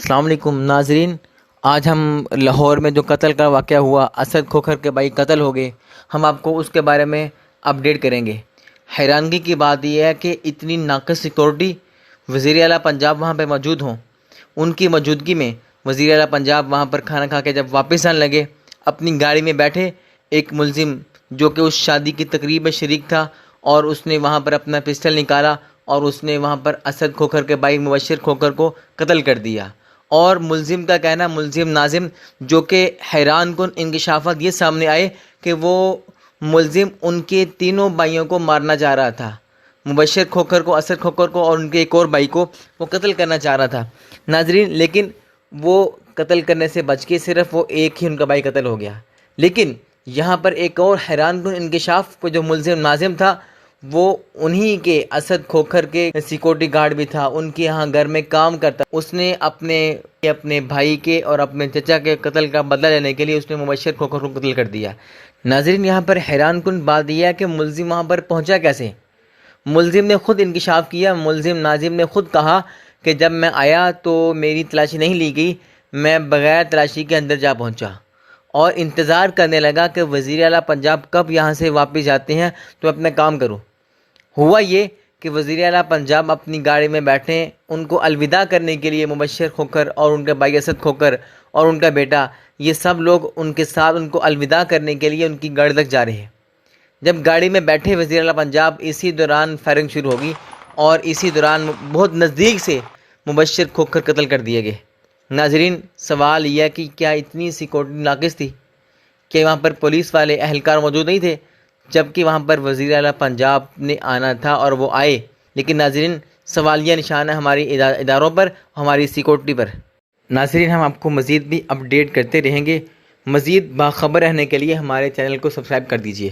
السلام علیکم ناظرین، آج ہم لاہور میں جو قتل کا واقعہ ہوا، اسد کھوکھر کے بھائی قتل ہو گئے، ہم آپ کو اس کے بارے میں اپڈیٹ کریں گے۔ حیرانگی کی بات یہ ہے کہ اتنی ناقص سیکورٹی، وزیر اعلیٰ پنجاب وہاں پہ موجود ہوں، ان کی موجودگی میں وزیر اعلیٰ پنجاب وہاں پر کھانا کھا کے جب واپس آنے لگے، اپنی گاڑی میں بیٹھے ایک ملزم جو کہ اس شادی کی تقریب میں شریک تھا، اور اس نے وہاں پر اپنا پسٹل نکالا اور اس نے وہاں پر اسد کھوکھر کے بھائی مبشر کھوکھر کو قتل کر دیا۔ اور ملزم کا کہنا، ملزم ناظم، جو کہ حیران کن انکشافات یہ سامنے آئے کہ وہ ملزم ان کے تینوں بھائیوں کو مارنا چاہ رہا تھا، مبشر کھوکھر کو، اسد کھوکھر کو اور ان کے ایک اور بھائی کو وہ قتل کرنا چاہ رہا تھا ناظرین، لیکن وہ قتل کرنے سے بچ کے صرف وہ ایک ہی ان کا بھائی قتل ہو گیا۔ لیکن یہاں پر ایک اور حیران کن انکشاف کو، جو ملزم ناظم تھا وہ انہی کے اسد کھوکھر کے سیکورٹی گارڈ بھی تھا، ان کے یہاں گھر میں کام کرتا۔ اس نے اپنے بھائی کے اور اپنے چچا کے قتل کا بدلہ لینے کے لیے اس نے مبشر کھوکھر کو قتل کر دیا۔ ناظرین، یہاں پر حیران کن بات یہ ہے کہ ملزم وہاں پر پہنچا کیسے؟ ملزم نے خود انکشاف کیا، ملزم ناظم نے خود کہا کہ جب میں آیا تو میری تلاشی نہیں لی گئی، میں بغیر تلاشی کے اندر جا پہنچا اور انتظار کرنے لگا کہ وزیر اعلیٰ پنجاب کب یہاں سے واپس جاتے ہیں تو اپنا کام کروں۔ ہوا یہ کہ وزیر اعلیٰ پنجاب اپنی گاڑی میں بیٹھے ان کو الوداع کرنے کے لیے مبشر کھوکھر اور ان کے بھائی اسد کھوکھر اور ان کا بیٹا، یہ سب لوگ ان کے ساتھ ان کو الوداع کرنے کے لیے ان کی گاڑی تک جا رہے ہیں۔ جب گاڑی میں بیٹھے وزیر اعلیٰ پنجاب، اسی دوران فائرنگ شروع ہوگی اور اسی دوران بہت نزدیک سے مبشر کھوکھر قتل کر دیے گئے۔ ناظرین، سوال یہ ہے کہ کیا اتنی سیکورٹی ناقص تھی کہ وہاں پر پولیس والے اہلکار موجود نہیں تھے، جبکہ وہاں پر وزیر اعلیٰ پنجاب نے آنا تھا اور وہ آئے؟ لیکن ناظرین، سوالیہ نشان ہے ہماری اداروں پر، ہماری سیکورٹی پر۔ ناظرین، ہم آپ کو مزید بھی اپڈیٹ کرتے رہیں گے۔ مزید باخبر رہنے کے لیے ہمارے چینل کو سبسکرائب کر دیجیے۔